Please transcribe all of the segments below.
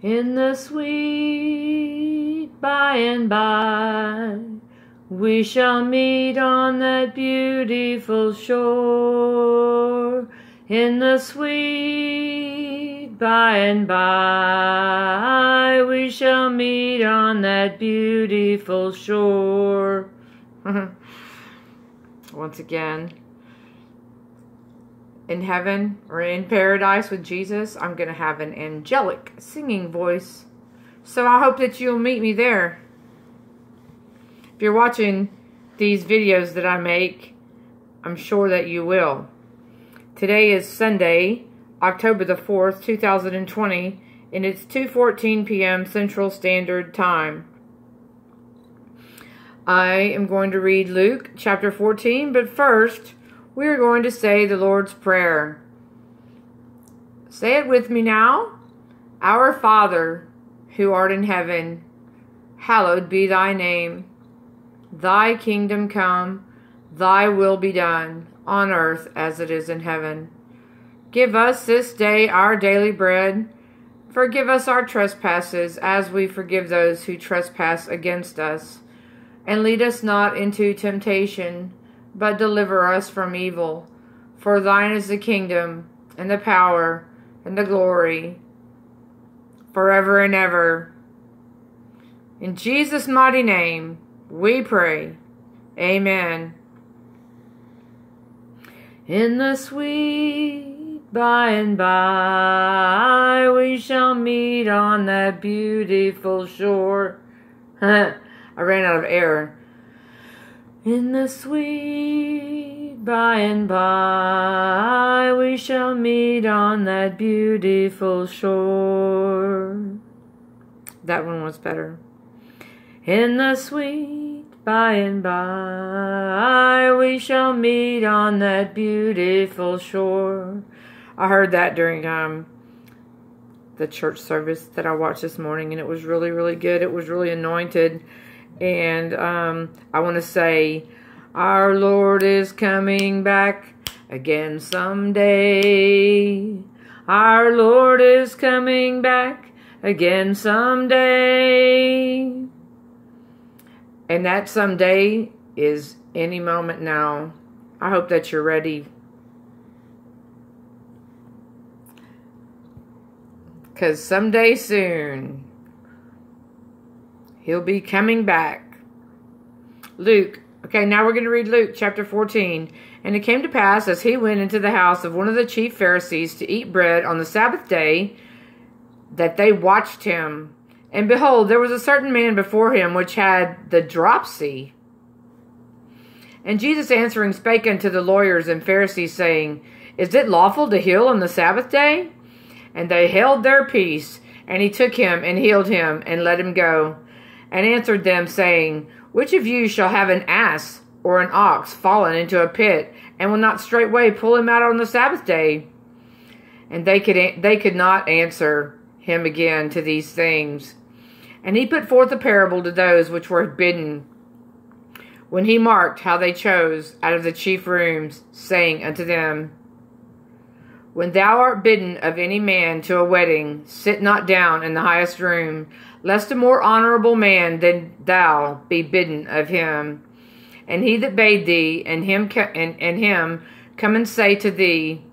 In the sweet by and by, we shall meet on that beautiful shore. In the sweet by and by, we shall meet on that beautiful shore. Once again, in heaven or in paradise with Jesus, I'm going to have an angelic singing voice. So I hope that you'll meet me there. If you're watching these videos that I make, I'm sure that you will. Today is Sunday, October the 4th, 2020, and it's 2:14 p.m. Central Standard Time. I am going to read Luke chapter 14, but first, we are going to say the Lord's Prayer. Say it with me now. Our Father, who art in heaven, hallowed be thy name. Thy kingdom come, thy will be done, on earth as it is in heaven. Give us this day our daily bread. Forgive us our trespasses, as we forgive those who trespass against us. And lead us not into temptation, but deliver us from evil. For thine is the kingdom, and the power, and the glory, forever and ever. In Jesus' mighty name, we pray. Amen. In the sweet by and by, we shall meet on that beautiful shore. I ran out of air. In the sweet by and by, we shall meet on that beautiful shore. That one was better. In the sweet by and by, we shall meet on that beautiful shore. I heard that during the church service that I watched this morning, and it was really, really good. It was really anointed. And I want to say, our Lord is coming back again someday. Our Lord is coming back again someday. And that someday is any moment now. I hope that you're ready. Because someday soon, He'll be coming back. Luke. Okay, now we're going to read Luke chapter 14. And it came to pass, as he went into the house of one of the chief Pharisees to eat bread on the Sabbath day, that they watched him. And behold, there was a certain man before him which had the dropsy. And Jesus answering spake unto the lawyers and Pharisees, saying, Is it lawful to heal on the Sabbath day? And they held their peace. And he took him and healed him and let him go. And answered them, saying, Which of you shall have an ass or an ox fallen into a pit, and will not straightway pull him out on the Sabbath day? And they could not answer him again to these things. And he put forth a parable to those which were bidden, when he marked how they chose out of the chief rooms, saying unto them, When thou art bidden of any man to a wedding, sit not down in the highest room, lest a more honourable man than thou be bidden of him. And he that bade thee, and him come and say to thee,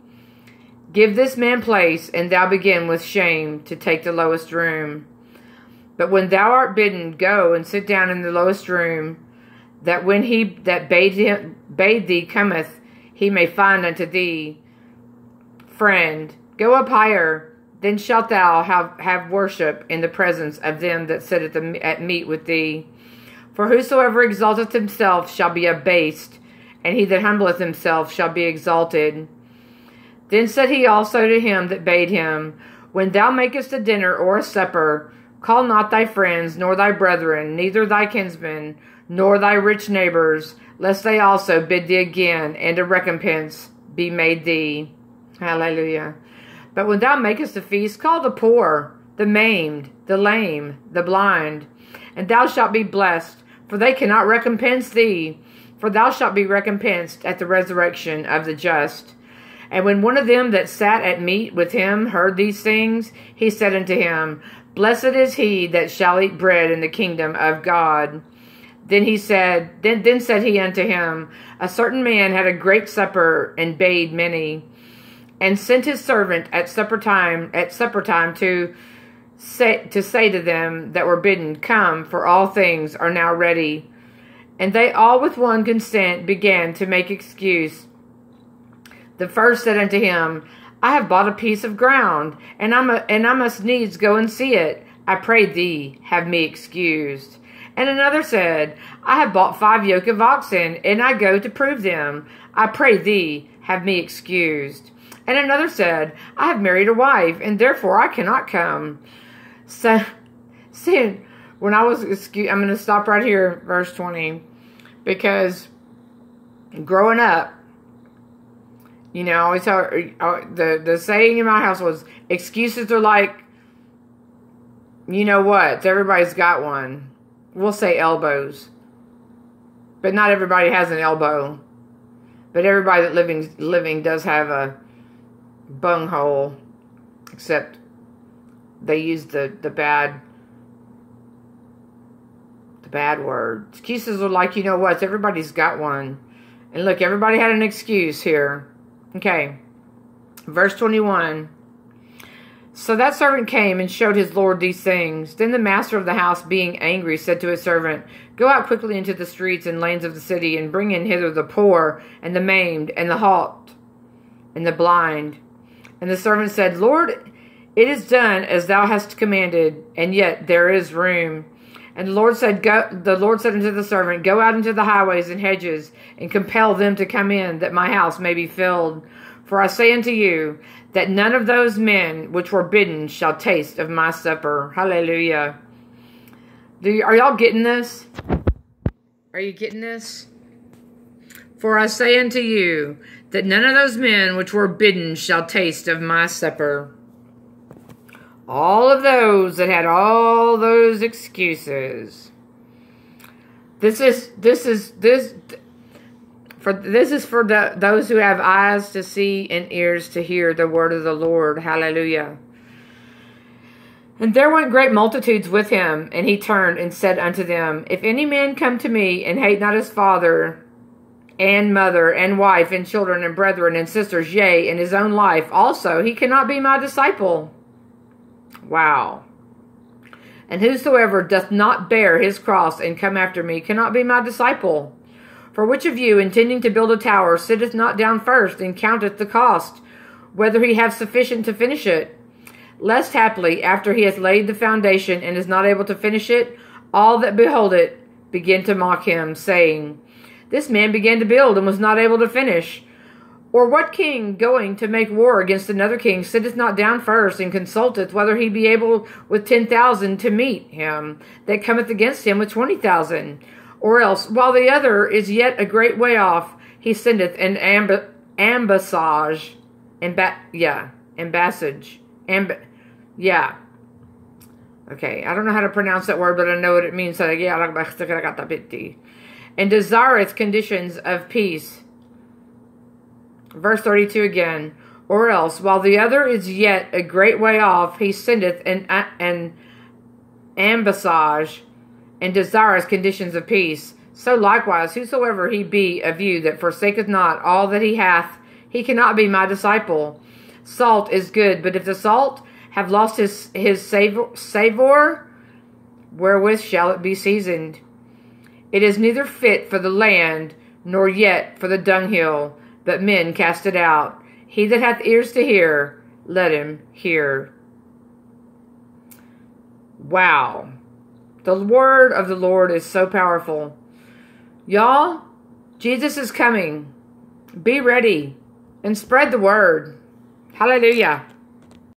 Give this man place, and thou begin with shame to take the lowest room. But when thou art bidden, go and sit down in the lowest room, that when he that bade thee cometh, he may find unto thee. Friend, go up higher, then shalt thou have worship in the presence of them that sit at meat with thee. For whosoever exalteth himself shall be abased, and he that humbleth himself shall be exalted. Then said he also to him that bade him, When thou makest a dinner or a supper, call not thy friends, nor thy brethren, neither thy kinsmen, nor thy rich neighbors, lest they also bid thee again, and a recompense be made thee. Hallelujah. But when thou makest a feast, call the poor, the maimed, the lame, the blind, and thou shalt be blessed, for they cannot recompense thee, for thou shalt be recompensed at the resurrection of the just. And when one of them that sat at meat with him heard these things, he said unto him, Blessed is he that shall eat bread in the kingdom of God. Then said he unto him, A certain man had a great supper, and bade many, and sent his servant at supper time to say to them that were bidden, Come, for all things are now ready. And they all with one consent began to make excuse. The first said unto him, I have bought a piece of ground, and I must needs go and see it. I pray thee, have me excused. And another said, I have bought 5 yoke of oxen, and I go to prove them. I pray thee, have me excused. And another said, I have married a wife, and therefore I cannot come. So, see, when I was excused, I'm going to stop right here, verse 20, because growing up, you know, I always tell the saying in my house was, excuses are like, you know what? Everybody's got one. We'll say elbows, but not everybody has an elbow. But everybody that living does have a bunghole, except they use the bad word. Excuses are like, you know what? Everybody's got one. And look, everybody had an excuse here. Okay, verse 21. So that servant came and showed his lord these things. Then the master of the house, being angry, said to his servant, Go out quickly into the streets and lanes of the city, and bring in hither the poor, and the maimed, and the halt, and the blind. And the servant said, Lord, it is done as thou hast commanded, and yet there is room. And the Lord said unto the servant, Go out into the highways and hedges, and compel them to come in, that my house may be filled. For I say unto you, that none of those men which were bidden shall taste of my supper. Hallelujah. Are y'all getting this? Are you getting this? For I say unto you, that none of those men which were bidden shall taste of my supper. All of those that had all those excuses. This is for those who have eyes to see and ears to hear the word of the Lord. Hallelujah. And there went great multitudes with him, and he turned and said unto them, If any man come to me and hate not his father and mother and wife and children and brethren and sisters, yea, and his own life also, he cannot be my disciple. Wow. And whosoever doth not bear his cross and come after me cannot be my disciple. For which of you, intending to build a tower, sitteth not down first, and counteth the cost, whether he have sufficient to finish it? Lest haply, after he hath laid the foundation, and is not able to finish it, all that behold it begin to mock him, saying, This man began to build, and was not able to finish. Or what king, going to make war against another king, sitteth not down first, and consulteth whether he be able with 10,000 to meet him that cometh against him with 20,000? Or else, while the other is yet a great way off, he sendeth an ambassage. Okay, I don't know how to pronounce that word, but I know what it means. And desireth conditions of peace. Verse 32 again. Or else, while the other is yet a great way off, he sendeth an ambassage, and desireth conditions of peace. So likewise, whosoever he be of you that forsaketh not all that he hath, he cannot be my disciple. Salt is good, but if the salt have lost his savour, wherewith shall it be seasoned? It is neither fit for the land, nor yet for the dunghill, but men cast it out. He that hath ears to hear, let him hear. Wow. The word of the Lord is so powerful. Y'all, Jesus is coming. Be ready and spread the word. Hallelujah.